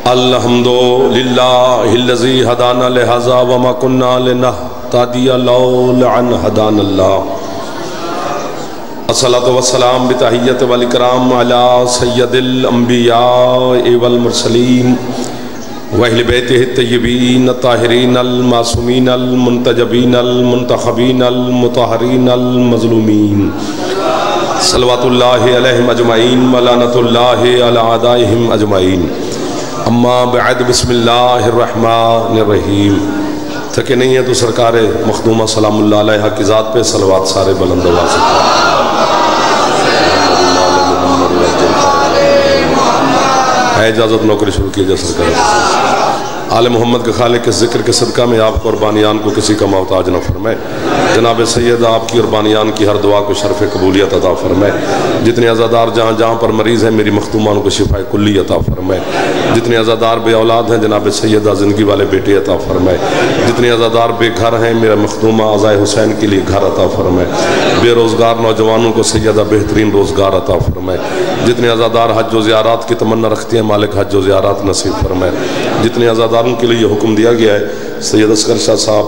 الحمدللہ الذی ہدانا لہذا وما کننا لنہتدی لولا ان ہدانا اللہ الصلاۃ والسلام بتحیت والاکرام علی سید الانبیاء والمرسلین واہل بیتہ الطیبین الطاہرین المعصومین المنتجبین المنتخبین المطہرین المظلومین صلوات اللہ علیہم اجمعین ولعنۃ اللہ علی اعدائہم اجمعین اما بعد بسم اللہ الرحمن الرحیم۔ تھکے نہیں ہیں تو سرکار مخدومہ سلام اللہ علیہ کی ذات پہ صلوات سارے بلند آواز سے ہے اجازت نوکری شروع کیجئے سرکار۔ آل محمد کے خالق کے ذکر کے صدقہ میں آپ کو اور بانیان کو کسی کا محتاج نہ فرمائے۔ جناب سید آپ کی اور بانیان کی ہر دعا کو شرف قبولیت عطا فرمائے۔ جتنے عزادار جہاں جہاں پر مریض ہیں میری مختومان کو شفاء کلی عطا فرمائے۔ جتنے عزادار بے اولاد ہیں جناب سیدہ زندگی والے بیٹے عطا فرمائے۔ جتنے عزادار بے گھر ہیں میرا مخدومہ عزائے حسین کے لیے گھر عطا فرمائے۔ بے روزگار نوجوانوں کو سیدہ بہترین روزگار عطا فرمائے۔ جتنے عزادار حج و زیارات کی تمنا رکھتے ہیں مالک حج و زیارات نصیب فرمائے۔ جتنے عزاداروں کے لیے یہ حکم دیا گیا ہے سید اصغر شاہ صاحب،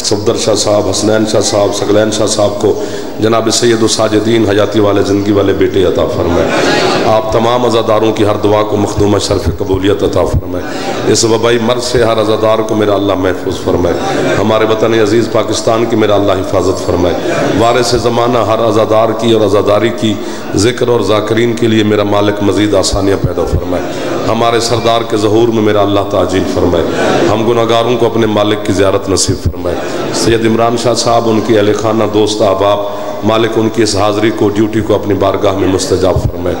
صفدر شاہ صاحب، حسنین شاہ صاحب، ثقلین شاہ صاحب کو جناب سید الساجدین حیاتی والے زندگی والے بیٹے عطا فرمائے۔ آپ تمام عزاداروں کی ہر دعا کو مخدومہ شرف قبولیت عطا فرمائے۔ اس وبائی مرض سے ہر عزادار کو میرا اللہ محفوظ فرمائے۔ ہمارے وطن عزیز پاکستان کی میرا اللہ حفاظت فرمائے۔ وارث زمانہ ہر عزادار کی اور عزاداری کی ذکر اور ذاکرین کے لیے میرا مالک مزید آسانیاں پیدا فرمائے۔ ہمارے سردار کے ظہور میں میرا اللہ تعجیل فرمائے۔ ہم گناہگاروں کو اپنے مالک کی زیارت نصیب فرمائے۔ سید عمران شاہ صاحب، ان کی اہل خانہ، دوست احباب، مالک ان کی اس حاضری کو ڈیوٹی کو اپنی بارگاہ میں مستجاب فرمائے۔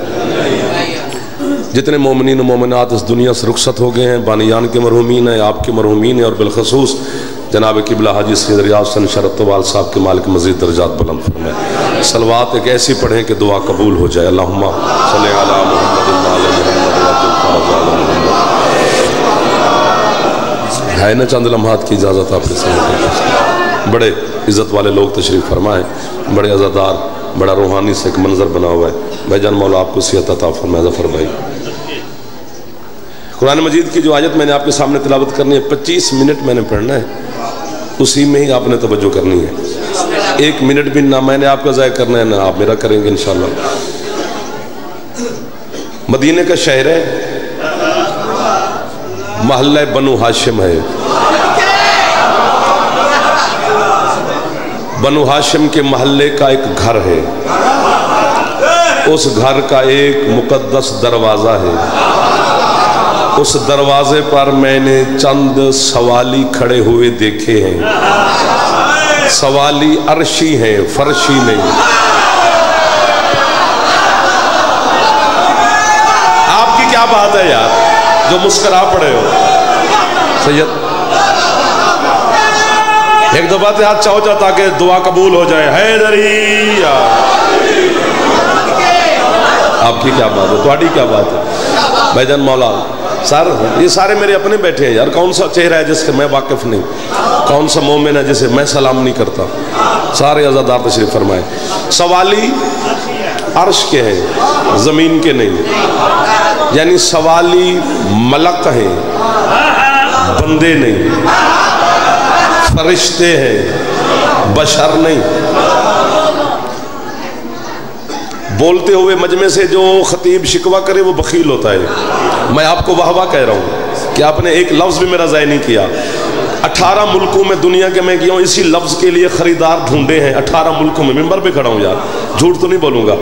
جتنے مومنین و مومنات اس دنیا سے رخصت ہو گئے ہیں بانیان کے مرحومین ہیں، آپ کے مرحومین ہیں، اور بالخصوص جناب قبلہ حاجی سید ریاض حسین شرط طوال صاحب کے مالک مزید درجات بلند فرمائے۔ صلوات ایک ایسی پڑھیں کہ دعا قبول ہو جائے۔ اللہم صلی علی محمد وعلی محمد۔ ہے نا چند لمحات کی اجازت آپ کے ساتھ؟ بڑے عزت والے لوگ تشریف فرمائیں، بڑے عزادار، بڑا روحانی سے ایک منظر بنا ہوا ہے۔ بھائی جان مولا آپ کو صحت عطا فرمائے۔ ظفر بھائی، قرآن مجید کی جو آیت میں نے آپ کے سامنے تلاوت کرنی ہے 25 منٹ میں نے پڑھنا ہے، اسی میں ہی آپ نے توجہ کرنی ہے۔ 1 منٹ بھی نہ میں نے آپ کا ضائع کرنا ہے نہ آپ میرا کریں گے انشاءاللہ۔ مدینہ کا شہر ہے، محلہ بنو ہاشم ہے۔ بنو ہاشم کے محلے کا ایک گھر ہے، اس گھر کا ایک مقدس دروازہ ہے۔ اس دروازے پر میں نے چند سوالی کھڑے ہوئے دیکھے ہیں۔ سوالی عرشی ہیں، فرشی نہیں۔ آپ کی کیا بات ہے یار جو مسکرا پڑے ہو؟ سید ایک دو باتیں ہاتھ چاہو چاہ تاکہ دعا قبول ہو جائے۔ حیدری آپ کی کیا بات ہے؟ تھوڑی کیا بات ہے؟ بھائی جان مولا سر، یہ سارے میرے اپنے بیٹھے ہیں یار۔ کون سا چہرہ ہے جس کے میں واقف نہیں؟ کون سا مومن ہے جسے میں سلام نہیں کرتا؟ سارے عزادار تشریف فرمائیں۔ سوالی عرش کے ہیں، زمین کے نہیں، یعنی سوالی ملک ہیں، بندے نہیں، فرشتے ہیں، بشر نہیں۔ بولتے ہوئے مجمع سے جو خطیب شکوہ کرے وہ بخیل ہوتا ہے۔ میں آپ کو واہ واہ کہہ رہا ہوں کہ آپ نے ایک لفظ بھی میرا ضائع نہیں کیا۔ 18 ملکوں میں دنیا کے میں گیا ہوں، اسی لفظ کے لیے خریدار ڈھونڈے ہیں 18 ملکوں میں۔ ممبر پہ کھڑا ہوں یار، جھوٹ تو نہیں بولوں گا۔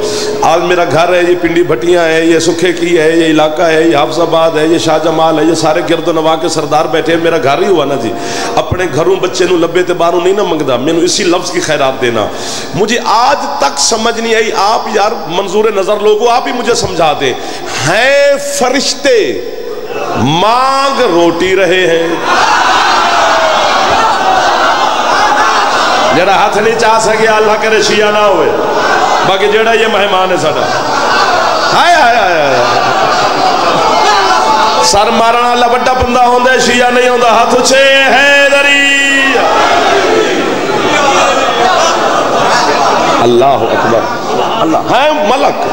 آج میرا گھر ہے، یہ پنڈی بھٹیاں ہے، یہ سکھے کی ہے، یہ علاقہ ہے، یہ حافظ آباد ہے، یہ شاہ جمال ہے، یہ سارے گرد و نواح کے سردار بیٹھے ہیں۔ میرا گھر ہی ہوا نا جی۔ اپنے گھروں بچے نو لبے تے باروں نہیں نہ منگدا، میں نو اسی لفظ کی خیرات دینا۔ مجھے آج تک سمجھ نہیں آئی، آپ یار منظور نظر لوگوں آپ ہی مجھے سمجھا دیں۔ ہیں فرشتے مانگ روٹی رہے ہیں، جڑا ہاتھ نہیں چاہ سکے اللہ کرے شیعہ نہ ہوئے، باقی جڑا یہ مہمان ہے ساڑا ہائے ہائے ہائے سر مارنا اللہ بڑا بندہ ہوندے شیعہ نہیں ہوندہ۔ ہاتھ اچھے حیدری اللہ اکبر۔ اللہ ہے ملک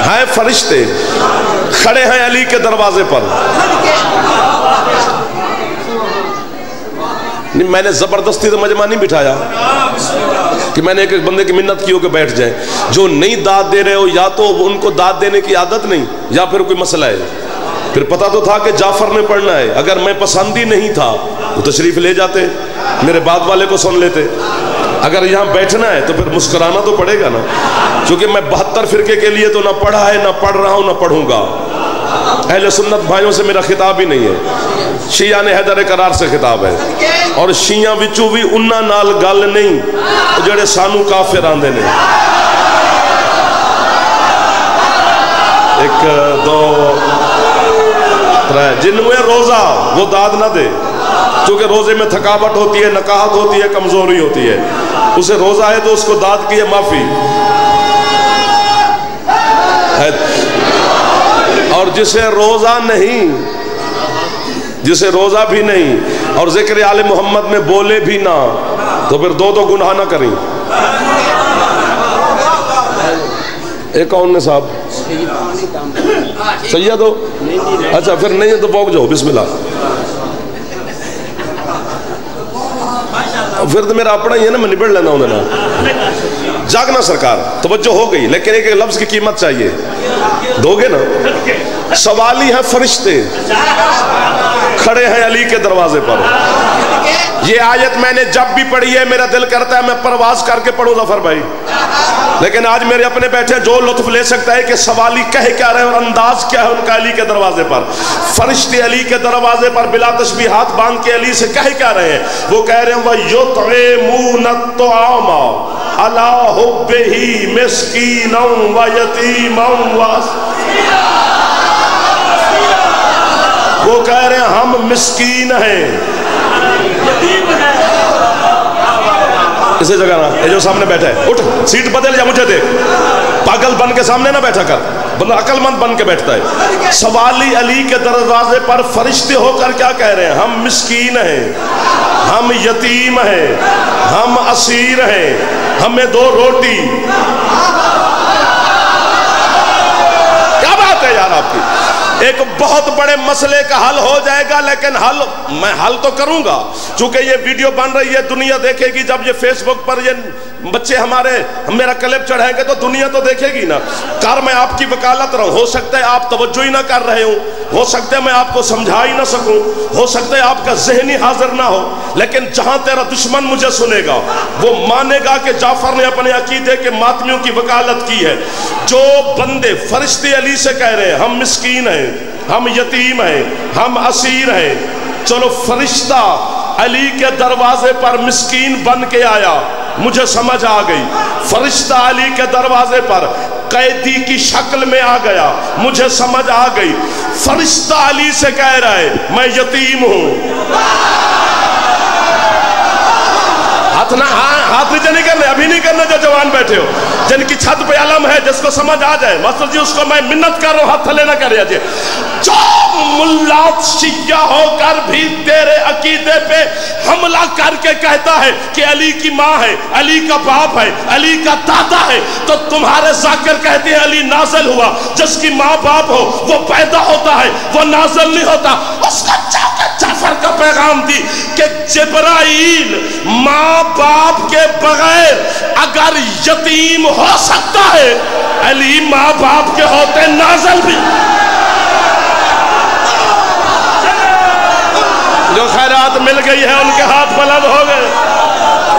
ہیں فرشتے کھڑے ہیں علی کے دروازے پر. نہیں میں نے زبردستی تو مجمع نہیں بٹھایا کہ میں نے ایک بندے کی منت کی ہو کہ بیٹھ جائیں. جو نہیں داد دے رہے ہو یا تو ان کو داد دینے کی عادت نہیں یا پھر کوئی مسئلہ ہے. پھر پتا تو تھا کہ جعفر نے پڑھنا ہے. اگر میں پسند ہی نہیں تھا تو تشریف لے جاتے, میرے بعد والے کو سن لیتے. اگر یہاں بیٹھنا ہے تو پھر مسکرانا تو پڑے گا نا, کیونکہ میں 72 فرقے کے لیے تو نہ پڑھا ہے, نہ پڑھ رہا ہوں, نہ پڑھوں گا. اہل سنت بھائیوں سے میرا خطاب ہی نہیں ہے, شیعہ نے حیدر قرار سے خطاب ہے. اور شیعہ وچوں بھی انہاں نال گل نہیں جڑے سانو کافر آندے نے. 1 2 3 جنوں روزہ وہ داد نہ دے, کیونکہ روزے میں تھکاوٹ ہوتی ہے, نکاہت ہوتی ہے, کمزوری ہوتی ہے. اسے روزہ ہے تو اس کو داد کی ہے معافی. اور جسے روزہ نہیں, جسے روزہ بھی نہیں اور ذکر آل محمد میں بولے بھی نہ, تو پھر دو گناہ نہ کریں. ایک کون نے صاحب سید ہو, اچھا پھر نہیں ہے تو پوک جاؤ, بسم اللہ. پھر تو میرا اپنا ہی ہے نا, میں نبڑ لینا ہوں نا. جاگنا سرکار, توجہ ہو گئی, لیکن ایک لفظ کی قیمت چاہیے, دو گے نا. سوالی ہیں فرشتے کھڑے ہیں علی کے دروازے پر. یہ آیت میں نے جب بھی پڑھی ہے میرا دل کرتا ہے میں پرواز کر کے پڑھوں ظفر بھائی, لیکن آج میرے اپنے بیٹھے جو لطف لے سکتا ہے کہ سوالی کہہ کیا رہے اور انداز کیا ہے ان کا علی کے دروازے پر. فرشتے علی کے دروازے پر بلا تشبیہات باندھ کے علی سے کہہ کیا رہے ہیں؟ وہ کہہ رہے ہیں وَيُطْعِمُونَ الطَّعَامَ عَلَىٰ حُبِّهِ مِسْكِينًا وَيَتِيمًا وَأَسِيرًا. وہ کہہ رہے ہیں ہم مسکین ہیں. اسے جگہ نا, یہ جو سامنے بیٹھا ہے اٹھ, سیٹ بدل جا, مجھے دیکھ. پاگل بن کے سامنے نہ بیٹھا کر, بندہ عقل مند بن کے بیٹھتا ہے. سوالی علی کے دروازے پر فرشتے ہو کر کیا کہہ رہے ہیں؟ ہم مسکین ہیں, ہم یتیم ہیں, ہم اسیر ہیں, ہمیں 2 روٹی. کیا بات ہے یار آپ کی؟ ایک بہت بڑے مسئلے کا حل ہو جائے گا, لیکن میں حل تو کروں گا, چونکہ یہ ویڈیو بن رہی ہے, دنیا دیکھے گی. جب یہ فیس بک پر یہ بچے ہمارے میرا کلپ چڑھائیں گے تو دنیا تو دیکھے گی نا. کار میں آپ کی وکالت رہوں, ہو سکتا ہے آپ توجہ ہی نہ کر رہے ہوں, ہو سکتا ہے میں آپ کو سمجھا ہی نہ سکوں, ہو سکتا ہے آپ کا ذہنی حاضر نہ ہو, لیکن جہاں تیرا دشمن مجھے سنے گا وہ مانے گا کہ جعفر نے اپنے عقیدے کے ماتمیوں کی وکالت کی ہے. جو بندے فرشتے علی سے کہہ رہے ہیں ہم مسکین ہیں, ہم یتیم ہیں, ہم اسیر ہیں. چلو فرشتہ علی کے دروازے پر مسکین بن کے آیا, مجھے سمجھ آ گئی. فرشتہ علی کے دروازے پر قیدی کی شکل میں آ گیا, مجھے سمجھ آ گئی. فرشتہ علی سے کہہ رہا ہے میں یتیم ہوں. ہاتھ نیچے نہیں کرنے, ابھی نہیں کرنے جو جوان بیٹھے ہو, جن کی چھت پہ علم ہے, جس کو سمجھ آ جائے ماسٹر جی اس کو میں منت کر رہا ہوں, ہاتھ تھلے نہ کر رہے. جو ملات شیعہ ہو کر بھی تیرے عقیدے پہ حملہ کر کے کہتا ہے کہ علی کی ماں ہے, علی کا باپ ہے, علی کا دادا ہے, تو تمہارے ذاکر کہتے ہیں علی نازل ہوا. جس کی ماں باپ ہو وہ پیدا ہوتا ہے, وہ نازل نہیں ہوتا. اس کا جعفر کا پیغام دی کہ جبرائیل ماں باپ کے بغیر اگر یتیم ہو سکتا ہے, علی ماں باپ کے ہوتے نازل بھی. جو خیرات مل گئی ہے ان کے ہاتھ بلند ہو گئے,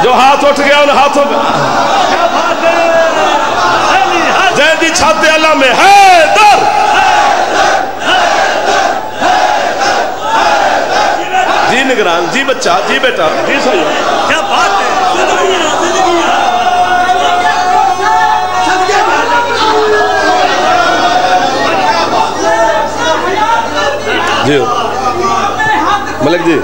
جو ہاتھ اٹھ گیا ان ہاتھوں کا زیدی چھاتے اللہ میں حیدر. جی نگران, جی بچہ, جی بیٹا, جی صحیح, کیا بات ہے. جی ملک جی,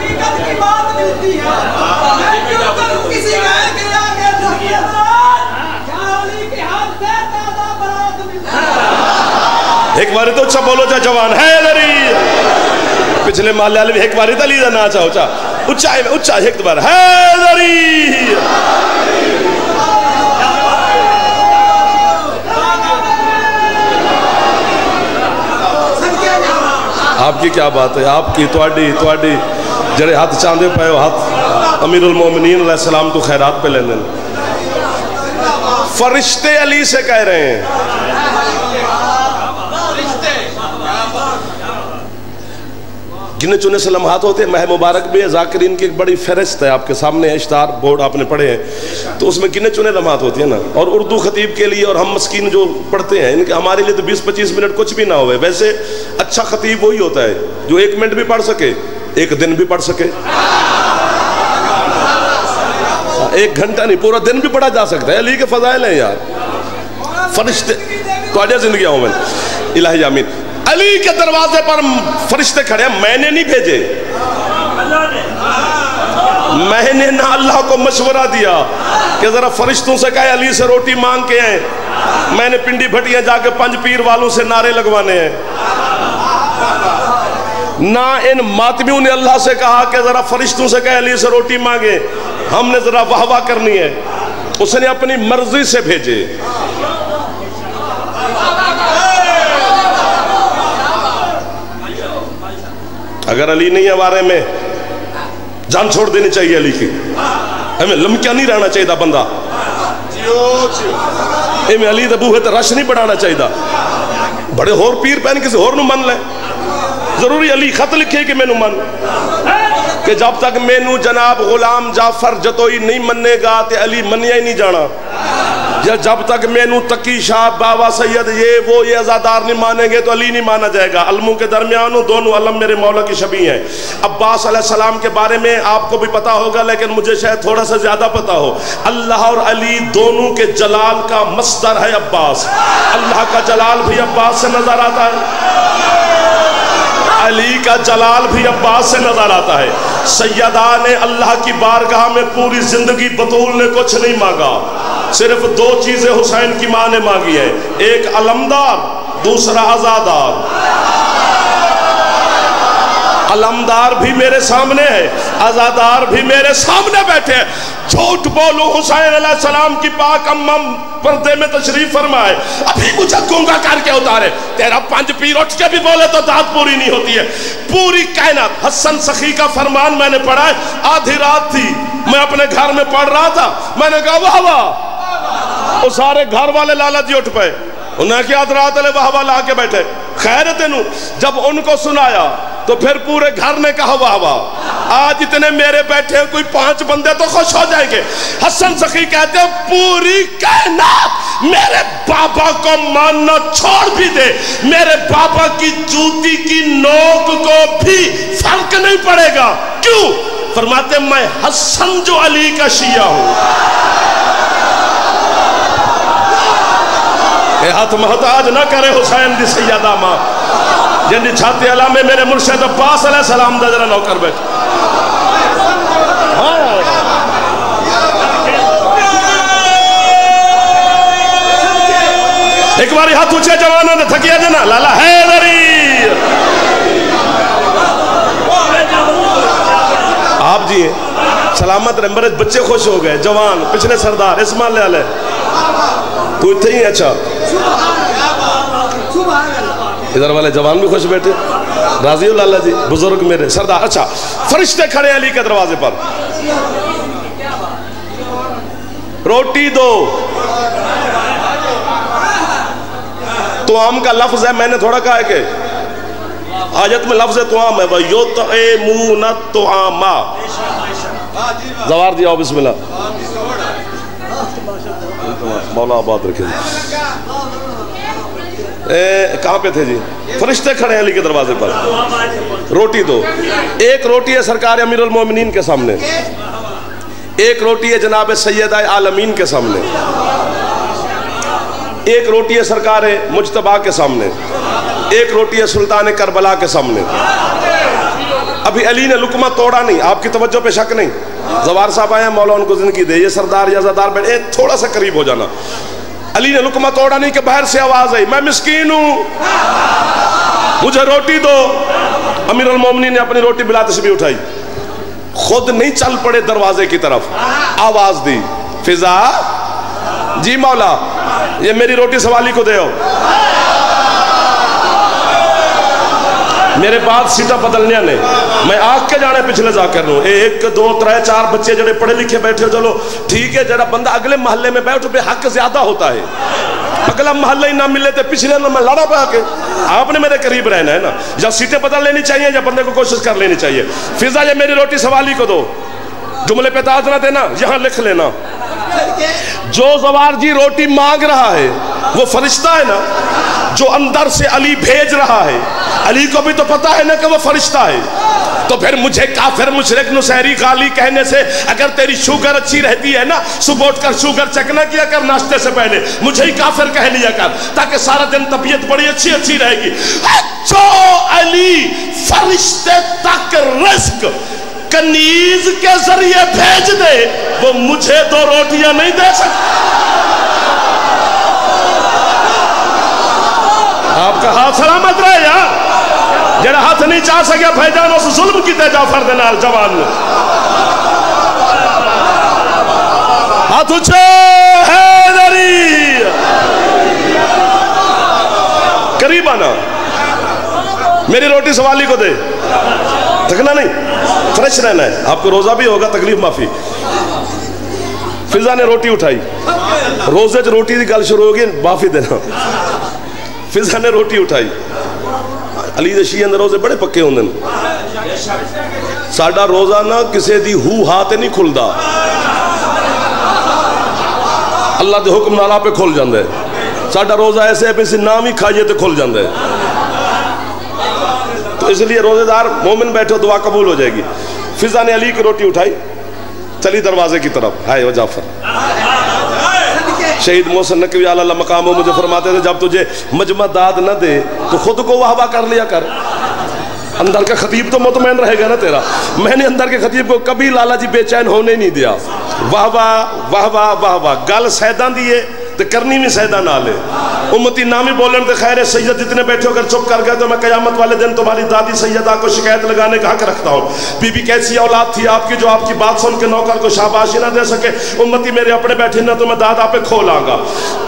ایک باری تو اچھا بولو چاہ جوان حیدری. پچھلے محلے والے بھی ایک باری تو لیدہ نہ چاہو چاہ اچھا ایک بار حیدری. آپ کی کیا بات ہے، آپ کی تواڈی جڑے ہاتھ چاندے پے ہو ہاتھ امیر المومنین علیہ السلام تو خیرات پہ لیندے، فرشتے علی سے کہہ رہے ہیں گنے چنے سے لمحات ہوتے ہیں. ماہ مبارک میں ذاکرین کی ایک بڑی فہرست ہے، آپ کے سامنے اشتہار بورڈ آپ نے پڑھے ہیں، تو اس میں گنے چنے لمحات ہوتی ہیں نا. اور اردو خطیب کے لیے اور ہم مسکین جو پڑھتے ہیں ان کے ہمارے لیے تو 20-25 منٹ کچھ بھی نہ ہوئے. ویسے اچھا خطیب وہی ہوتا ہے جو 1 منٹ بھی پڑھ سکے، 1 دن بھی پڑھ سکے. 1 گھنٹہ نہیں، پورا دن بھی پڑھا جا سکتا ہے. علی کے فضائل ہیں یار. فرشتے تو آجا زندگی آؤں الہی آمین. علی کے دروازے پر فرشتے کھڑے ہیں. میں نے نہیں بھیجے، میں نے نہ اللہ کو مشورہ دیا کہ ذرا فرشتوں سے کہے علی سے روٹی مانگ کے آئیں. میں نے پنڈی بھٹیاں جا کے 5 پیر والوں سے نعرے لگوانے ہیں. نہ ان ماتمیوں نے اللہ سے کہا کہ ذرا فرشتوں سے کہے علی سے روٹی مانگے، ہم نے ذرا واہ واہ کرنی ہے. اس نے اپنی مرضی سے بھیجے. اگر علی نہیں ہے بارے میں جان چھوڑ دینی چاہیے علی کی. ہمیں لمکیا نہیں رہنا چاہیے بندہ. ہمیں علی دے بوہے تے رش نہیں بڑھانا چاہیے. بڑے ہور پیر پہن کسی ہور نو من لے. ضروری علی خط لکھے کہ میں نو من کہ جب تک میں نو جناب غلام جعفر جتوئی نہیں مننے گا تے علی منیا ہی نہیں جانا. یا جب تک میں نو تقی شاہ بابا سید یہ ازادار نہیں مانیں گے تو علی نہیں مانا جائے گا. علموں کے درمیان دونوں علم میرے مولا کی شبیہ ہیں. عباس علیہ السلام کے بارے میں آپ کو بھی پتا ہوگا لیکن مجھے شاید تھوڑا سا زیادہ پتا ہو. اللہ اور علی دونوں کے جلال کا مصدر ہے عباس. اللہ کا جلال بھی عباس سے نظر آتا ہے، علی کا جلال بھی عباس سے نظر آتا ہے. سیدہ نے اللہ کی بارگاہ میں پوری زندگی بطول نے کچھ نہیں مانگا، صرف 2 چیزیں حسین کی ماں نے مانگی ہے. ایک علمدار، دوسرا عزادار. علمدار بھی میرے سامنے ہے، عزادار بھی میرے سامنے بیٹھے. جھوٹ بولو حسین علیہ السلام کی پاک امم پردے میں تشریف فرمائے، ابھی مجھے گونگا کر کے اتارے. تیرا 5 پیر اٹھ کے بھی بولے تو داد پوری نہیں ہوتی ہے. پوری کائنات. حسن سخی کا فرمان میں نے پڑھا ہے. آدھی رات تھی، میں اپنے گھر میں پڑھ رہا تھا، میں نے کہا واہ واہ. وہ سارے گھر والے لالا جی اٹھ پائے. انہیں کیا رات والے واہ واہ لا کے بیٹھے. خیر تینوں جب ان کو سنایا تو پھر پورے گھر نے کہا واہ واہ. آج اتنے میرے بیٹھے کوئی 5 بندے تو خوش ہو جائیں گے. حسن سخی کہتے ہیں پوری کائنات میرے بابا کو ماننا چھوڑ بھی دے، میرے بابا کی جوتی کی نوک کو بھی فرق نہیں پڑے گا. کیوں؟ فرماتے میں حسن جو علی کا شیعہ ہوں. اے ہاتھ محتاج نہ کرے حسین دی سیدہ ماں جن دی چھاتی علا میں میرے مرشد عباس علیہ السلام دا جرہ نوکر بیٹھ. ایک باری ہاتھ اونچے جوانوں نے تھکیا جنا لالا حیدری. آپ جی سلامت رہے. میرے بچے خوش ہو گئے، جوان پچھلے سردار اسمان لے آلے تو اتنے ہی. اچھا ادھر والے جوان بھی خوش بیٹھے. راضی ہو لالا جی بزرگ میرے سردار. اچھا فرشتے کھڑے علی کے دروازے پر. روٹی دو. توام کا لفظ ہے، میں نے تھوڑا کہا ہے کہ آیت میں لفظ توام ہے وَيُطْعِمُونَ الطُّعَامَ. زوار جی آؤ بسم اللہ. مولا آباد رکھے. کہاں پہ تھے جی؟ فرشتے کھڑے ہیں علی کے دروازے پر. روٹی دو. ایک روٹی ہے سرکار امیر المومنین کے سامنے، ایک روٹی ہے جناب سیدہ عالمین کے سامنے، ایک روٹی ہے سرکار مجتبیٰ کے سامنے، ایک روٹی ہے سلطان کربلا کے سامنے. ابھی علی نے لقمہ توڑا نہیں. آپ کی توجہ پہ شک نہیں. زوار صاحب آئے ہیں، مولا ان کو زندگی دے. یہ سردار یا زدار بیٹھے تھوڑا سا قریب ہو جانا. علی نے لقمہ توڑا نہیں کہ باہر سے آواز آئی میں مسکین ہوں مجھے روٹی دو. امیر المومنین نے اپنی روٹی بلا تسبیح اٹھائی، خود نہیں چل پڑے دروازے کی طرف. آواز دی فضا جی مولا یہ میری روٹی سوالی کو دے ہو. میرے بعد سیٹا بدلنے نے میں آگ کے جانے پچھلے جا کر رہا ہوں 1 2 3 4 بچے جڑے پڑھے لکھے بیٹھے چلو ٹھیک ہے جڑا بندہ اگلے محلے میں بیٹھو بے حق زیادہ ہوتا ہے اگلا محلہ ہی نہ ملے تو پچھلے میں لڑا پا کے آپ نے میرے قریب رہنا ہے نا یا سیٹیں بدل لینی چاہیے یا بندے کو کوشش کر لینی چاہیے فضا یہ میری روٹی سوالی کو دو جملے پہ تاج نہ دینا یہاں لکھ لینا جو زوار جی روٹی مانگ رہا ہے وہ فرشتہ ہے نا جو اندر سے علی بھیج رہا ہے علی کو بھی تو پتا ہے نا کہ وہ فرشتہ ہے تو پھر مجھے کافر مشرک نصیری غالی کہنے سے اگر تیری شوگر اچھی رہتی ہے نا صبح اٹھ کر شوگر چیک نہ کیا کر ناشتے سے پہلے مجھے ہی کافر کہہ لیا کر تاکہ سارا دن طبیعت بڑی اچھی رہے گی جو علی فرشتے تک رزق کنیز کے ذریعے بھیج دے وہ مجھے 2 روٹیاں نہیں دے سکتا آپ کا ہاتھ سلامت رہے یار جڑا ہاتھ نہیں چاہ سکیا بھائی جان اس ظلم کی تے جعفر دے نال جوان نے ہاتھ اچھے حیدری قریب آنا میری روٹی سوالی کو دے تھکنا نہیں فریش رہنا ہے آپ کو روزہ بھی ہوگا تکلیف معافی فضا نے روٹی اٹھائی روزے چ روٹی دی گل شروع ہوگی معافی دینا فضا نے روٹی اٹھائی علی دے شیعہ دے روزے بڑے پکے ہوندے ساڈا روزہ نہ کسے دی ہو ہاتھ نہیں کھلدا اللہ دے حکم نال آپ کھل جاندا ہے ساڈا روزہ ایسے ہے پھر نام ہی کھائیے تے کھل جاندا ہے تو اس لیے روزے دار مومن بیٹھو دعا قبول ہو جائے گی فضا نے علی کی روٹی اٹھائی چلی دروازے کی طرف ہائے وہ جعفر شہید محسن نقوی اللہ مقام مجھے فرماتے تھے جب تجھے مجمع داد نہ دے تو خود کو واہ واہ کر لیا کر اندر کا خطیب تو مطمئن رہے گا نا تیرا میں نے اندر کے خطیب کو کبھی لالا جی بے چین ہونے نہیں دیا واہ واہ واہ واہ واہ واہ گل سیدان دیئے تو کرنی بھی سیدہ نہ لے امتی نامی بولنے تو خیر سید جتنے بیٹھے ہو کر چپ کر گئے تو میں قیامت والے دن تمہاری دادی سیدہ کو شکایت لگانے کا حق رکھتا ہوں بی بی کیسی اولاد تھی آپ کی جو آپ کی بات سن کے نوکر کو شاباشی نہ دے سکے امتی میرے اپنے بیٹھے نہ تو میں دادا پہ کھولاں گا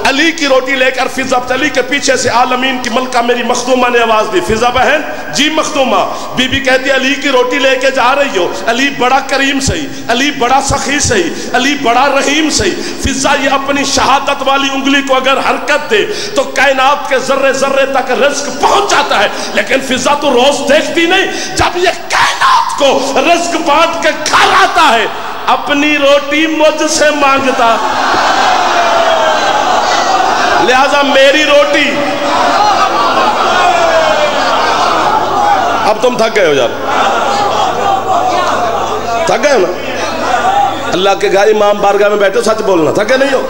علی کی روٹی لے کر فضا علی کے پیچھے سے عالمین کی ملکہ میری مخدومہ نے آواز دی فضا بہن جی مخدومہ بی بی کہتی علی کی روٹی لے کے جا رہی ہو علی بڑا کریم صحیح علی بڑا سخی صحیح علی بڑا رحیم صحیح فضا یہ اپنی شہادت والی انگلی کو اگر حرکت دے تو کائنات کے ذرے ذرے تک رزق پہنچ جاتا ہے لیکن فضا تو روز دیکھتی نہیں جب یہ کائنات کو رزق بانٹ کے کھا لاتا ہے اپنی روٹی مجھ سے مانگتا لہذا میری روٹی اب تم تھک گئے ہو یار تھک گئے ہو نا اللہ کے گھر امام بارگاہ میں بیٹھے سچ بولنا تھکے نہیں ہو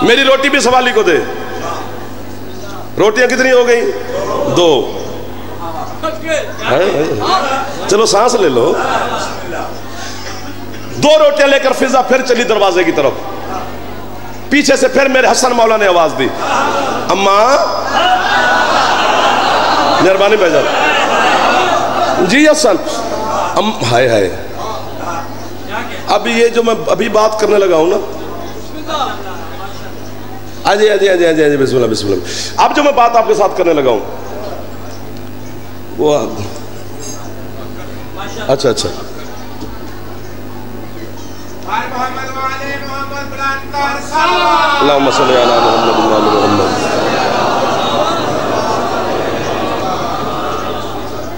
میری روٹی بھی سوالی کو دے روٹیاں کتنی ہو گئی 2 چلو سانس لے لو 2 روٹیاں لے کر فضا پھر چلی دروازے کی طرف پیچھے سے پھر میرے حسن مولا نے آواز دی اماں مہربانی بھائی جان جی حسن ہائے ہائے ابھی یہ جو میں ابھی بات کرنے لگا ہوں نا آجے آجے آجے آجے آجے بسم اللہ بسم اللہ اب جو میں بات آپ کے ساتھ کرنے لگا ہوں وہ اچھا اچھا اللہم صلی علی محمد وعلی محمد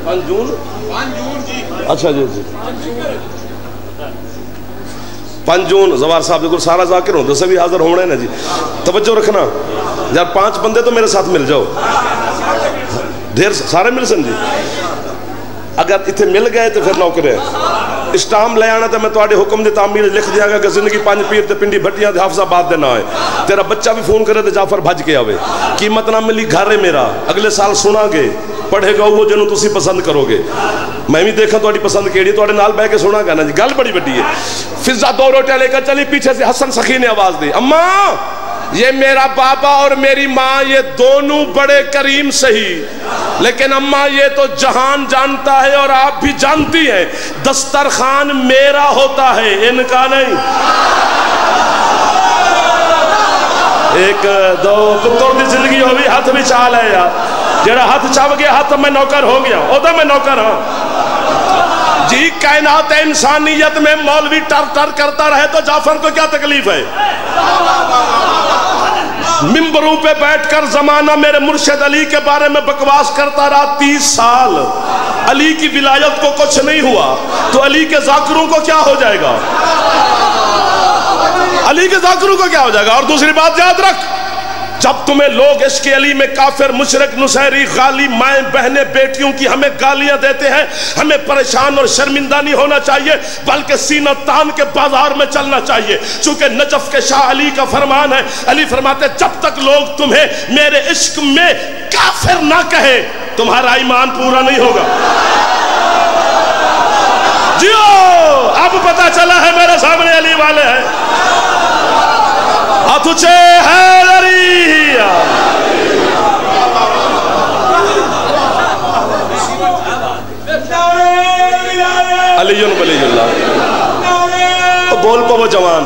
5 جون اچھا جی جی 5 جون زوار صاحب بالکل سارا ذاکر ہوں 10 بھی حاضر ہونا ہے نا جی توجہ رکھنا یار 5 بندے تو میرے ساتھ مل جاؤ دیر سارے مل سن جی اگر اتنے مل گئے تو پھر نوکرے اسٹام لے آنا تو میں تواڈے حکم دے تعمیر لکھ دیا گا کہ زندگی 5 پیر تے پنڈی بھٹیاں تے حافظ آباد دے نہ آئے تیرا بچہ بھی فون کرے تے جعفر بھج کے آوے قیمت نہ ملی گھر ہے میرا اگلے سال سنا گے پڑھے گا وہ جنوں تسی پسند کرو گے میں بھی دیکھا تواڈی پسند کیڑی تواڈے نال بیٹھ کے سنا گا نا جی گل بڑی بڑی ہے فضا 2 روٹیاں لے کر چلی پیچھے سے حسن سخی نے آواز دی اماں یہ میرا بابا اور میری ماں یہ دونوں بڑے کریم صحیح لیکن اماں یہ تو جہان جانتا ہے اور آپ بھی جانتی ہیں دسترخوان میرا ہوتا ہے ان کا نہیں 1 2 کتوں دی زندگی ہو بھی ہاتھ بھی چال ہے یار جڑا ہاتھ چاو گیا ہاتھ میں نوکر ہو گیا او تو میں نوکر ہاں جی کائنات انسانیت میں مولوی ٹر ٹر کرتا رہے تو جعفر کو کیا تکلیف ہے ممبروں پہ بیٹھ کر زمانہ میرے مرشد علی کے بارے میں بکواس کرتا رہا 30 سال علی کی ولایت کو کچھ نہیں ہوا تو علی کے ذاکروں کو کیا ہو جائے گا علی کے ذاکروں کو کیا ہو جائے گا اور دوسری بات یاد رکھ جب تمہیں لوگ عشق علی میں کافر مشرک نصیری غالی مائیں بہنیں بیٹیوں کی ہمیں گالیاں دیتے ہیں ہمیں پریشان اور شرمندہ نہیں ہونا چاہیے بلکہ سینہ تان کے بازار میں چلنا چاہیے چونکہ نجف کے شاہ علی کا فرمان ہے علی فرماتے ہیں جب تک لوگ تمہیں میرے عشق میں کافر نہ کہے تمہارا ایمان پورا نہیں ہوگا جیو اب پتہ چلا ہے میرے سامنے علی والے ہیں تجھے حیدری علی ولی اللہ بول پا وہ جوان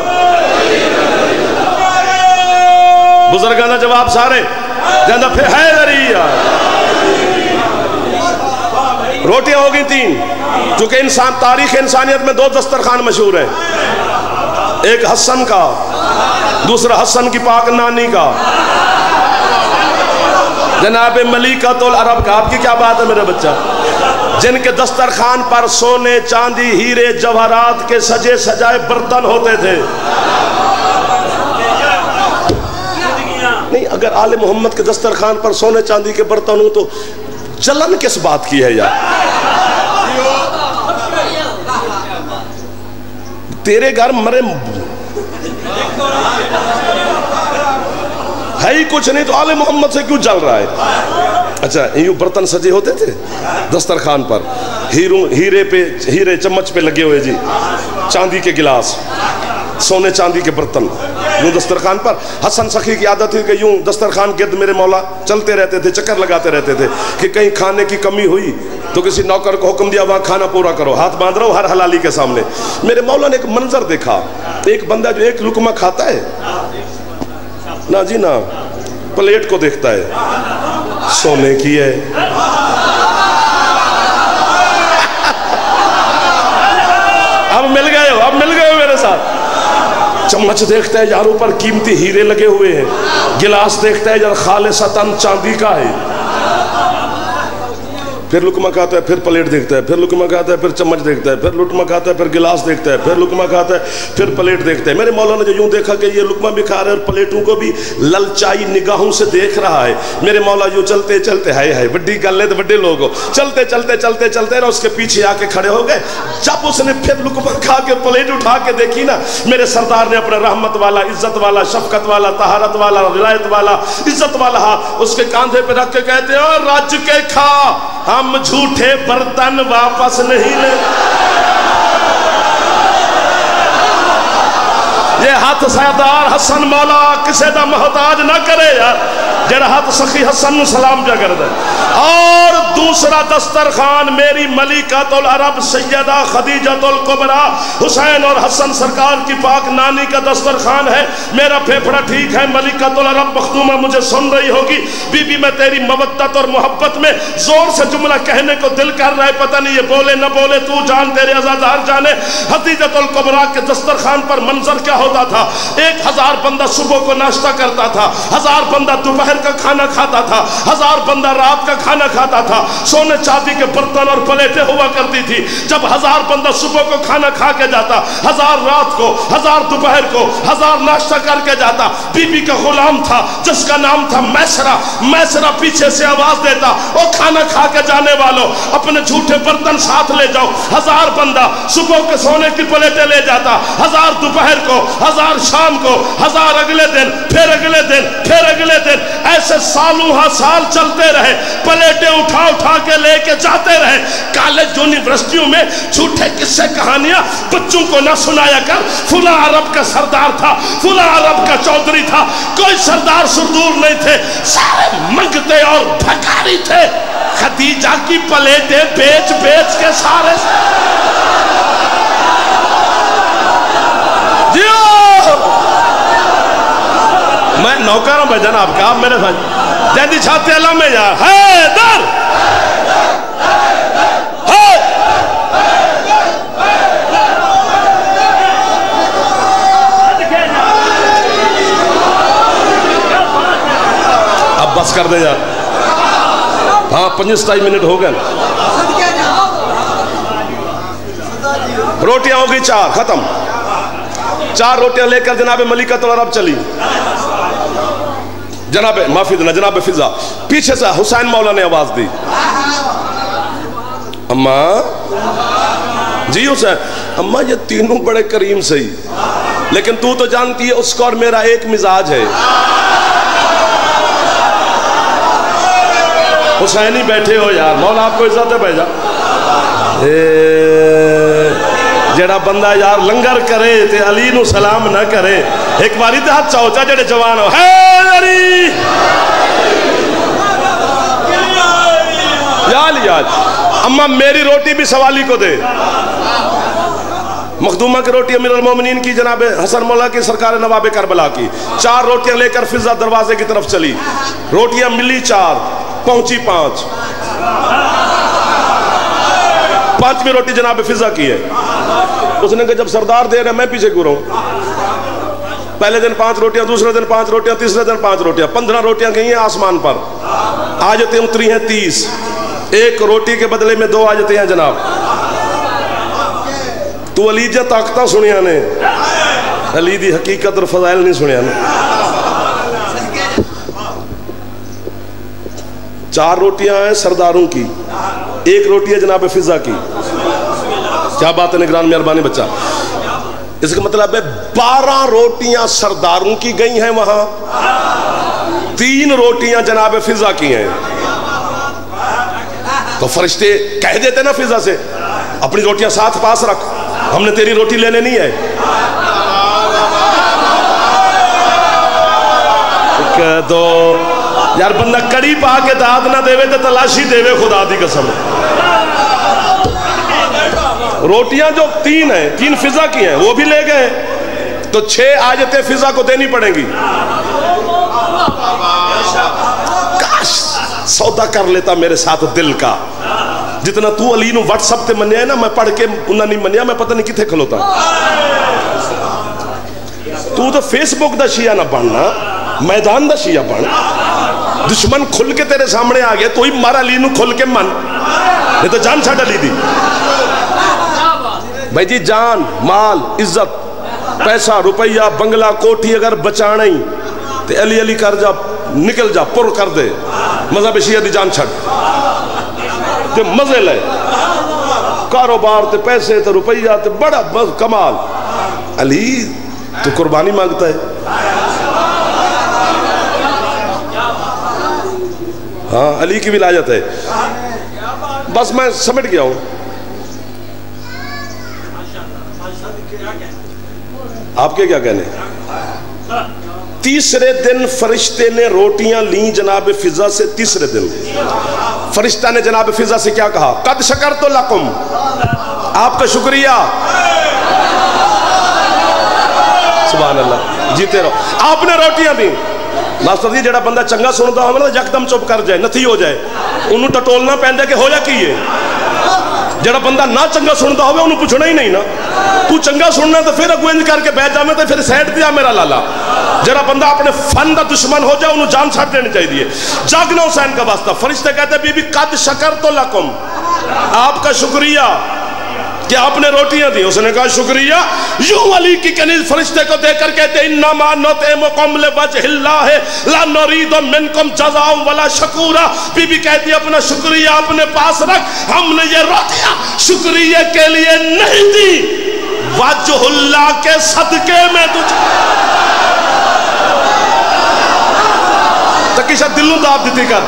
بزرگانہ جواب سارے جاندہ پھر حیدری روٹیاں ہو گئی 3 چونکہ انسان تاریخ انسانیت میں 2 دسترخوان مشہور ہیں ایک حسن کا دوسرا حسن کی پاک نانی کا جناب ملیکۃ العرب کا آپ کی کیا بات ہے میرے بچہ جن کے دسترخوان پر سونے چاندی ہیرے جواہرات کے سجے سجائے برتن ہوتے تھے نہیں اگر آل محمد کے دسترخوان پر سونے چاندی کے برتن ہوں تو جلن کس بات کی ہے یار تیرے گھر مرے ہے ہی کچھ نہیں تو آل محمد سے کیوں جل رہا ہے اچھا یوں برتن سجے ہوتے تھے دسترخوان پر ہیرے چمچ پہ لگے ہوئے جی چاندی کے گلاس سونے چاندی کے برتن یوں دسترخوان پر حسن سخی کی عادت تھی کہ یوں دسترخوان گرد میرے مولا چلتے رہتے تھے چکر لگاتے رہتے تھے کہ کہیں کھانے کی کمی ہوئی تو کسی نوکر کو حکم دیا وہاں کھانا پورا کرو ہاتھ باندھ رہا ہو ہر حلالی کے سامنے میرے مولا نے ایک منظر دیکھا ایک بندہ جو ایک لقمہ کھاتا ہے نا جی نا پلیٹ کو دیکھتا ہے سونے کی ہے اب مل گئے ہو میرے ساتھ چمچ دیکھتا ہے یار اوپر قیمتی ہیرے لگے ہوئے ہیں گلاس دیکھتا ہے یار خالصتاً چاندی کا ہے پھر لقمہ کھاتا ہے پھر پلیٹ دیکھتا ہے پھر لقمہ کھاتا ہے پھر چمچ دیکھتا ہے پھر لقمہ کھاتا ہے پھر گلاس دیکھتا ہے پھر لقمہ کھاتا ہے پھر پلیٹ دیکھتا ہے میرے مولا نے جو یوں دیکھا کہ یہ لقمہ بھی کھا رہا ہے اور پلیٹوں کو بھی للچائی نگاہوں سے دیکھ رہا ہے میرے مولا یوں چلتے چلتے ہائے بڑی گل ہے تو بڑے لوگ ہو چلتے نا اس کے پیچھے آ کے کھڑے ہو گئے جب اس نے پھر لقمہ کھا کے پلیٹ اٹھا کے دیکھی نا میرے سردار نے اپنے رحمت والا عزت والا شفقت والا طہارت والا ولایت والا عزت والا ہاتھ اس کے کاندھے پہ رکھ کے کہتے ہیں اور رج کے کھا ہم جھوٹے برتن واپس نہیں لے یہ ہاتھ سردار حسن مولا کسے دا محتاج نہ کرے یار جڑا ہاتھ سخی حسن سلام جا کر دے اور دوسرا دسترخوان میری ملیکۃ العرب سیدہ خدیجۃ الکبریٰ حسین اور حسن سرکار کی پاک نانی کا دسترخوان ہے میرا پھیپھڑا ٹھیک ہے ملیکۃ العرب مخدومہ مجھے سن رہی ہوگی بی بی میں تیری مودت اور محبت میں زور سے جملہ کہنے کو دل کر رہا ہے پتہ نہیں یہ بولے نہ بولے تو جان تیرے عزادار جانے خدیجۃ الکبریٰ کے دسترخوان پر منظر کیا ہوتا تھا 1000 بندہ صبح کو ناشتہ کرتا تھا 1000 بندہ دوپہر کا کھانا کھاتا تھا 1000 بندہ رات کا کھانا کھاتا تھا سونے چاندی کے برتن اور پلیٹیں ہوا کرتی تھی جب 1000 بندہ صبح کو کھانا کھا کے جاتا 1000 رات کو 1000 دوپہر کو 1000 ناشتہ کر کے جاتا بی بی کا غلام تھا جس کا نام تھا میسرہ پیچھے سے آواز دیتا او کھانا کھا کے جانے والوں اپنے جھوٹے برتن ساتھ لے جاؤ 1000 بندہ صبح کے سونے کی پلیٹیں لے جاتا 1000 دوپہر کو 1000 شام کو 1000 اگلے دن پھر اگلے دن پھر اگلے دن ایسے سالوں ہاں سال چلتے رہے پلیٹیں اٹھا کے لے کے جاتے رہے کالج یونیورسٹیوں میں جھوٹے قصے کہانیاں بچوں کو نہ سنایا کر فلاں عرب کا سردار تھا فلاں عرب کا چودھری تھا کوئی سردار سردور نہیں تھے سارے منگتے اور بھکاری تھے خدیجہ کی پلیٹیں بیچ کے سارے میں نوکر ہوں بھائی جناب کا آپ میرے ساتھ جیدی چھاتے اللہ میں جا حیدر اب بس کر دے یار. ہاں 25 منٹ ہو گئے. روٹیاں ہو گئی 4 ختم. 4 روٹیاں لے کر جناب ملکۃ العرب چلی. جناب معافی دینا جناب فضا پیچھے سے حسین مولا نے آواز دی اماں جی حسین اماں یہ تینوں بڑے کریم سہی لیکن تو جانتی ہے اس کا اور میرا ایک مزاج ہے. حسین ہی بیٹھے ہو یار مولا آپ کو عزت ہے بھیجا. جڑا بندہ یار لنگر کرے تے علی نو سلام نہ کرے ایک باری تے ہاتھ چاہتا جڑے جوان ہو حیدری یال اماں میری روٹی بھی سوالی کو دے. مخدومہ کی روٹی امیر المومنین کی جناب حسن مولا کی سرکار نواب کربلا کی. 4 روٹیاں لے کر فضا دروازے کی طرف چلی. روٹیاں ملی 4 پہنچی 5. 5ویں روٹی جناب فضا کی ہے. اس نے کہا جب سردار دے رہے میں پیچھے کیوں رہوں. پہلے دن 5 روٹیاں دوسرے دن 5 روٹیاں تیسرے دن 5 روٹیاں 15 روٹیاں گئی ہیں آسمان پر. آیتیں اتری ہیں 30. 1 روٹی کے بدلے میں 2 آیتیں ہیں جناب. تو علی جا طاقتہ سنیا نے علی دی حقیقت اور فضائل نہیں سنیا نے. 4 روٹیاں ہیں سرداروں کی 1 روٹی ہے جناب فضا کی. کیا بات ہے نگران مہربانی بچہ. اس کا مطلب ہے 12 روٹیاں سرداروں کی گئی ہیں وہاں 3 روٹیاں جناب فضا کی ہیں. تو فرشتے کہہ دیتے نا فضا سے اپنی روٹیاں ساتھ پاس رکھ ہم نے تیری روٹی لینے نہیں ہے. تو یار بندہ کڑی پا کے داد نہ دے تو تلاشی دے خدا دی قسم. روٹیاں جو 3 ہیں 3 فضا کی ہیں وہ بھی لے گئے تو 6 آیتیں فضا کو دینی پڑیں گی. کاش سودا کر لیتا میرے ساتھ دل کا جتنا تو علی نو واٹس اپ تے منیا ہے نا میں پڑھ کے انہاں نہیں منیا میں پتہ نہیں کتھے کھلوتا. تو فیس بک دا شیعہ نہ بننا میدان دا شیعہ بن. دشمن کھل کے تیرے سامنے آ گیا تو ہی مار علی نو کھل کے من یہ تو جان چھاڑ علی دی. بھائی جی جان مال عزت پیسہ روپیہ بنگلہ کوٹھی اگر بچانا ہی تو علی علی کر جا نکل جا پر کر دے. مذہب شیعہ دی جان چھڑ تے مزے لے کاروبار تے پیسے تے روپیہ تے بڑا کمال. علی تو قربانی مانگتا ہے. ہاں علی کی ولایت ہے. بس میں سمجھ گیا ہوں. آپ کے کیا کہنے. تیسرے دن فرشتے نے روٹیاں لیں جناب فضا سے. تیسرے دن فرشتہ نے جناب فضا سے کیا کہا قد شکرت لکم آپ کا شکریہ. سبحان اللہ جیتے رہو. آپ نے روٹیاں دیں. ماسٹر جی جڑا بندہ چنگا سنتا ہو یکدم چپ کر جائے نتھی ہو جائے انہوں ٹٹولنا پہنتا کہ ہو جا کی ہے. جڑا بندہ نہ چنگا سنتا ہوئے انہوں پوچھنا ہی نہیں نا. تو چنگا سننا تو پھر اگو انج کر کے بیٹھ جاویں تو پھر سیٹ دیا میرا لالا. جڑا بندہ اپنے فن دا دشمن ہو جائے انہوں جان چھاڑ دینی چاہیے. جاگنا حسین کا واسطہ. فرشتے کہتے ہیں بی بی قد شکرت لکم آپ کا شکریہ کہ آپ نے روٹیاں دی. اس نے کہا شکریہ. یوں علی کی کنیز فرشتے کو دے کر کہتے انما نطعمکم لوجہ اللہ لا نرید منکم جزاء ولا شکورا. بی بی کہتی اپنا شکریہ اپنے پاس رکھ ہم نے یہ روٹیاں شکریہ کے لیے نہیں دی وجہ اللہ کے صدقے میں تجھے. تکیشہ دلوں داب دیتی کر.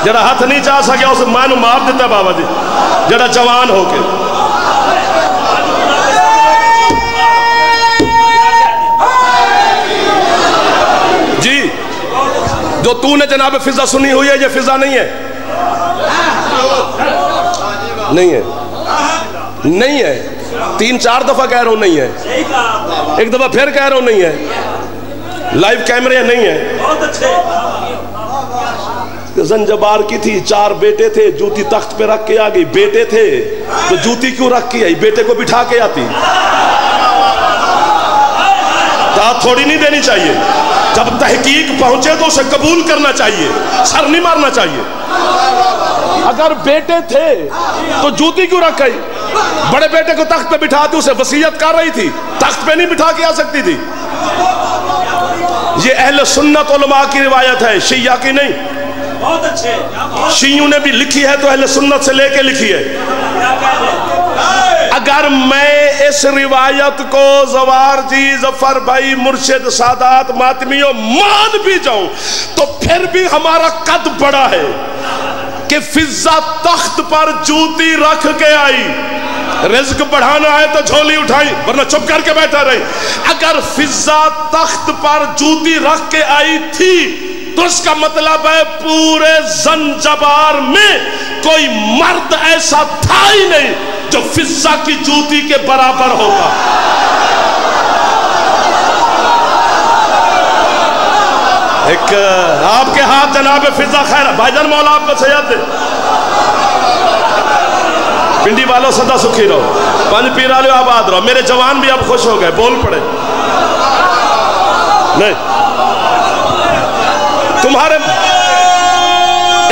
جڑا ہاتھ نہیں چاہ سکیا اسے مانو مار دیتا بابا جی جڑا جوان ہو کے. جی جو تو نے جناب فضا سنی ہوئی ہے یہ فضا نہیں ہے. نہیں ہے نہیں ہے 3-4 دفعہ کہہ رہا ہوں نہیں ہے، ایک دفعہ پھر کہہ رہا ہوں نہیں ہے، لائیو کیمرے نہیں ہیں. زنجبار کی تھی، 4 بیٹے تھے، جوتی تخت پہ رکھ کے آ گئی. بیٹے تھے تو جوتی کیوں رکھ کے آئی؟ بیٹے کو بٹھا کے آتی. داد تھوڑی نہیں دینی چاہیے، جب تحقیق پہنچے تو اسے قبول کرنا چاہیے، سر نہیں مارنا چاہیے. اگر بیٹے تھے تو جوتی کیوں رکھ گئی؟ بڑے بیٹے کو تخت پہ بٹھاتی، اسے وصیت کر رہی تھی، تخت پہ نہیں بٹھا کے آ سکتی تھی. یہ اہل سنت علماء کی روایت ہے، شیعہ کی نہیں. شیعوں نے بھی لکھی ہے تو اہل سنت سے لے کے لکھی ہے. اگر میں اس روایت کو زوار جی، ظفر بھائی، مرشد، سادات، ماتمیوں مان بھی جاؤں تو پھر بھی ہمارا قد بڑا ہے کہ فضہ تخت پر جوتی رکھ کے آئی. رزق بڑھانا ہے تو جھولی اٹھائی، ورنہ چپ کر کے بیٹھا رہی. اگر فضہ تخت پر جوتی رکھ کے آئی تھی تو اس کا مطلب ہے پورے زنجبار میں کوئی مرد ایسا تھا ہی نہیں جو فضہ کی جوتی کے برابر ہوگا. ایک آپ کے ہاتھ جناب فضہ خیر بھائی جان، مولا آپ کو سیاد دے. پنڈی والوں سدا سکھی رہو، پنج پیر والوں آباد رہو. میرے جوان بھی اب خوش ہو گئے، بول پڑے. نہیں تمہارے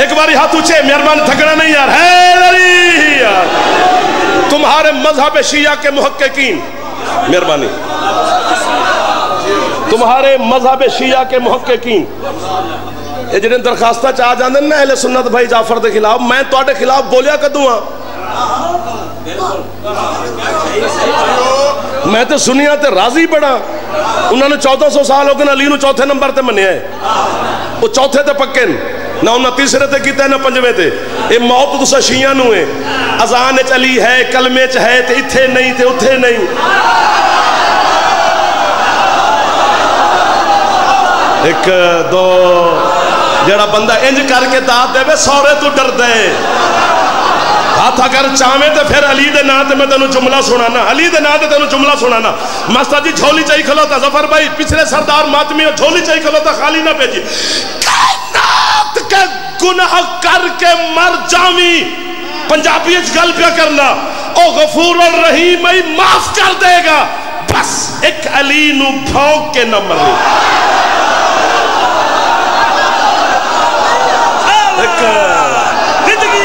ایک باری ہاتھ اونچے، مہربان تھکنا نہیں یار، حیدری یار. تمہارے مذہب شیعہ کے محققین، مہربانی، تمہارے مذہب شیعہ کے محققین یہ جنہیں درخواستہ چاہ جاندے نا اہل سنت بھائی جعفر دے خلاف، میں تواڈے خلاف بولیا کدوں ہاں؟ میں تے سنیا تے راضی بڑا. انہوں نے 1400 سال ہو گئے، علی نو چوتھے نمبر تے منیا ہے. وہ چوتھے تے پکے نہ انہاں تیسرے تے کیتا ہے نہ پنجویں تے. اے موت تسا شیعہ نو ہے. اذان وچ علی ہے، کلمے چ ہے تے اتھے نہیں تے اتھے نہیں. ایک دو جڑا بندہ انج کر کے داد دے وے سورے تو ڈر دے. ہاتھ اگر چاہویں تو پھر علی دے نام تے میں تینوں جملہ سنانا، علی دے نام تے تینوں جملہ سنانا. ماسٹر جی جھولی چاہی کھلوتا، ظفر بھائی پچھلے سردار ماتمی جھولی چاہی کھلوتا، خالی نہ بھیجی. کائنات کے گناہ کر کے مر جاویں، پنجابی اچ گل پیا کرنا، او غفور الرحیم ای معاف کر دے گا، بس ایک علی نو بھونک کے نہ مرے.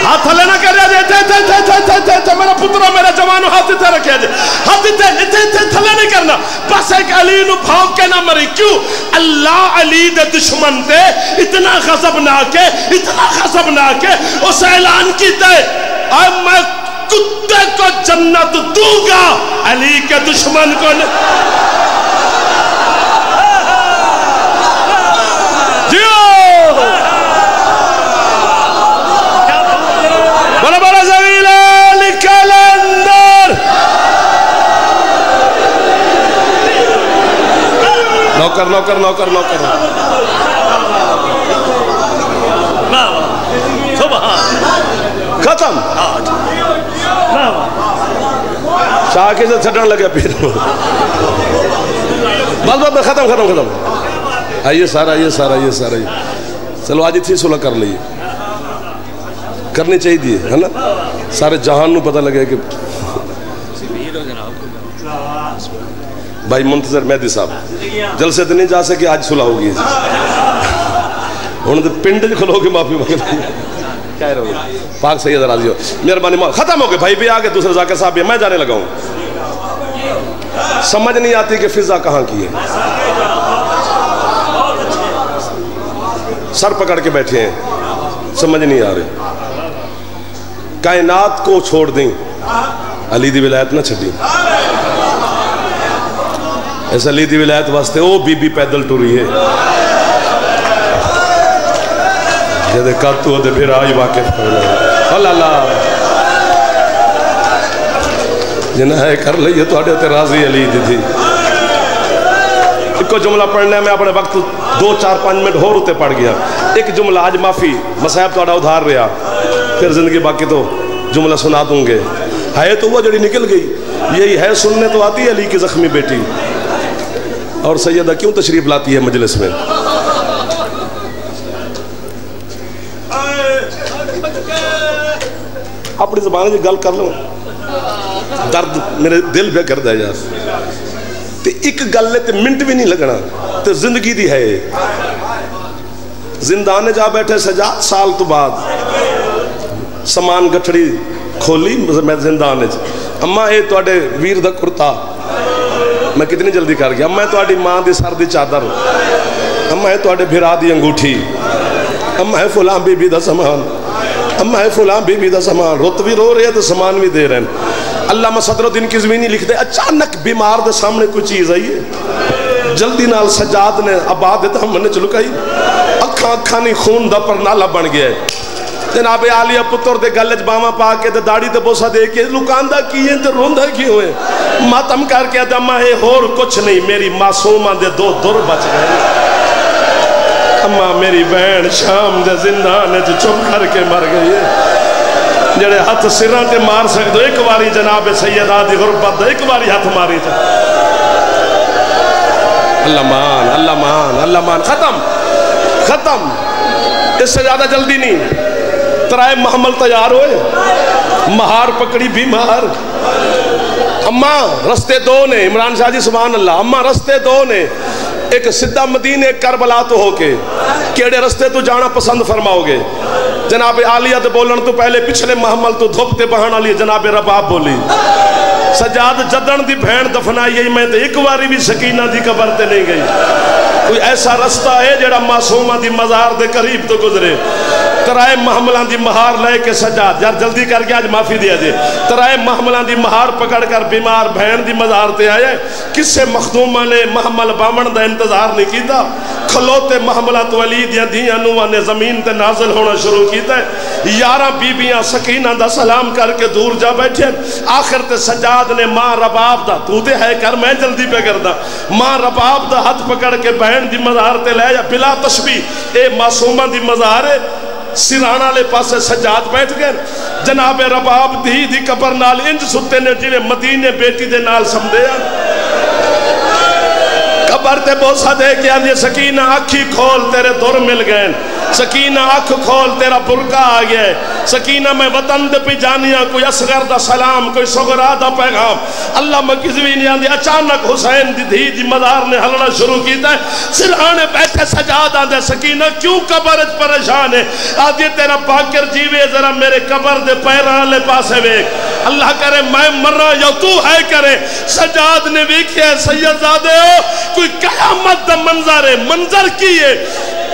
ہاتھ تھلے نہ کر رہا جائے، میرا پترہ میرا جوانو ہاتھ اتھے رکھے جائے، ہاتھ اتھے تھلے نہیں کرنا، بس ایک علی نو بھونک کے نہ مری. کیوں؟ اللہ علی دے دشمن تے اتنا غضب نہ کے، اتنا غضب نہ کے اس اعلان کیتا ہے اب میں کتے کو جنت دوں گا، علی کے دشمن کو نوکر نوکر نوکر نوکر ختم. شاہ کے سے چھٹن لگا پھر بس بس ختم ختم ختم. آئیے سارا آئیے سارا آئیے سارا آئیے. چلو آج اتنی صلح کر لئیے، کرنی چاہیے دی ہے نا. سارے جہان نو پتہ لگے کہ بھائی منتظر مہدی صاحب جلسے تو نہیں جا سکے، آج صلح ہوگی. انہوں نے پنڈ کھلو گے معافی مانگے کہہ رہے ہو. پاک سید راضی ہو، مہربانی ختم ہو گئے. بھائی بھی آگے دوسرے ذاکر صاحب بھی، میں جانے لگا ہوں. سمجھ نہیں آتی کہ فضا کہاں کی ہے. سر پکڑ کے بیٹھے ہیں، سمجھ نہیں آ رہے. کائنات کو چھوڑ دیں، علی دی ولایت نہ چھڑی. ایسا علی دی ولایت واسطے او بی بی پیدل ٹوری ہے جدے کاتو دے پھر آئی واقف کرنا. اللہ جنہ ہے کر لئیے تو آڑے راضی علی دی تھی. ایک کو جملہ پڑھنے میں اپنے وقت 2-4-5 منٹ ہو روتے پڑھ گیا. ایک جملہ آج معافی مسائب تو آڑا ادھار رہا، پھر زندگی باقی تو جملہ سنا دوں گے. ہے تو وہ جڑی نکل گئی. یہی ہے سننے تو آتی ہے علی کی زخمی بیٹی. اور سیدہ کیوں تشریف لاتی ہے مجلس میں؟ اپنی زبان میں گل کر لو. درد میرے دل پہ کر دے یار. تے ایک گل تے منٹ بھی نہیں لگنا تے زندگی دی ہے. زندان جا بیٹھے سجاد سال تو بعد سامان گٹھڑی کھولی میں زندان چ. اما اے تواڈے ویر دا کرتا میں کتنی جلدی کر گیا. اما تواڈی ماں دی سر دی چادر. اما اے تواڈے بھرا دی انگوٹھی. اما اے فلاں بی بی دا سامان. اما اے فلاں بی بی دا سامان. رت بھی رو رہے ہیں تو سامان بھی دے رہے ہیں. علامہ صدر الدین قزوینی لکھتے اچانک بیمار دے سامنے کوئی چیز آئی ہے. جلدی نال سجاد نے آباد دیتا ہم نے چلکائی. اکھاں نہیں خون دا پر نالا بن گیا ہے. جناب عالیہ پتر دے گلج باما پا کے دے داڑی تے بوسا دے کے لکاندہ کیے تے روندہ کیے ہوئے ماتم کر کے اما ہے اور کچھ نہیں میری معصومہ دے دو در بچ گئے. اما میری بہن شام دے زندان جو چپ کر کے مر گئی ہے. جڑے ہاتھ سران تے مار سکتے ایک باری جناب سیدہ دی غربت ایک باری ہاتھ ماری جا. اللہ مان اللہ مان اللہ مان. ختم اس سے زیادہ جلدی نہیں. ترائے محمل تیار ہوئے مہار پکڑی بیمار. اماں رستے دو نے. عمران شاہ جی سبحان اللہ. اماں رستے دو نے. ایک سدھا مدینے ایک کربلا تو ہو کے کیڑے رستے تو جانا پسند فرماؤ گے؟ جناب عالیہ تے بولن تو پہلے پچھلے محمل تو دھوپتے بہانا لیے جناب رباب بولی. سجاد جدن دی بہن دفنائی میں تے ایک واری بھی سکینہ دی قبر تے نہیں گئی. کوئی ایسا رستہ ہے جڑا معصومہ دی مزار دے قریب تو گزرے؟ ترائے محملان دی مہار لے کے سجاد یار جلدی کر کے آج معافی دیا دے. ترائے محملان دی مہار پکڑ کر بیمار بہن دی مزار تے آئے. کس سے مخدومہ نے محمل بامن دا انتظار نہیں کیتا. کھلوتے محملات ولید یا دیاں نوہ نے زمین تے نازل ہونا شروع کیتا ہے. 11 بیبیاں سکینہ دا سلام کر کے دور جا بیٹھے. آخر تے سجاد نے ماں رباب دا تو تے ہے کر میں جلدی پہ کر دا. ماں رباب دا ہاتھ پکڑ کے بہن دی مزار تے لے یا بلا تشبیح اے معصومہ دی مزار ہے. سرانہ لے پاسے سجاد بیٹھ گئے. جناب رباب دی قبر نال انج ستے نے جنہیں مدینے بیٹی دے نال سمدے قبر تے بوسا دے کے آدھے سکینہ آنکھی کھول تیرے دور مل گئے. سکینہ آنکھ کھول تیرا برقع آ گیا ہے. سکینہ میں وطن دے پی جانیاں کوئی اصغر دا سلام کوئی صغرا دا پیغام. اللہ مکزوینی آدھے اچانک حسین دی دھی دی مزار نے ہلنا شروع کیتا ہے. سرحانے بیٹھے سجاد آدھے سکینہ کیوں قبرت پریشان ہے؟ آدھے تیرا پاکر جیوے ذرا میرے قبر دے پیران لے پاسے ویک. اللہ کرے میں مرنا یا تو ہے کرے. سجاد نے ویکھے سید زادے ہو کوئی قیامت دا منظر ہے. منظر کی ہے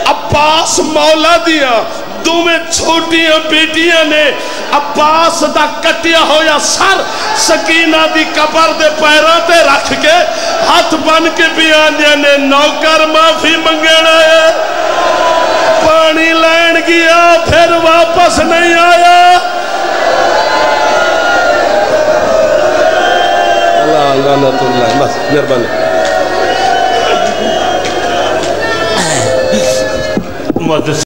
عباس مولا دیا دو میں چھوٹیاں بیٹیاں نے عباس دا کٹیا ہویا سر سکینہ دی قبر دے پیراتے رکھ کے ہاتھ بن کے بیانیاں نے نوکر معافی منگنا ہے. پانی لین گیا پھر واپس نہیں آیا. اللہ لعنت اللہ. بس مہربانی.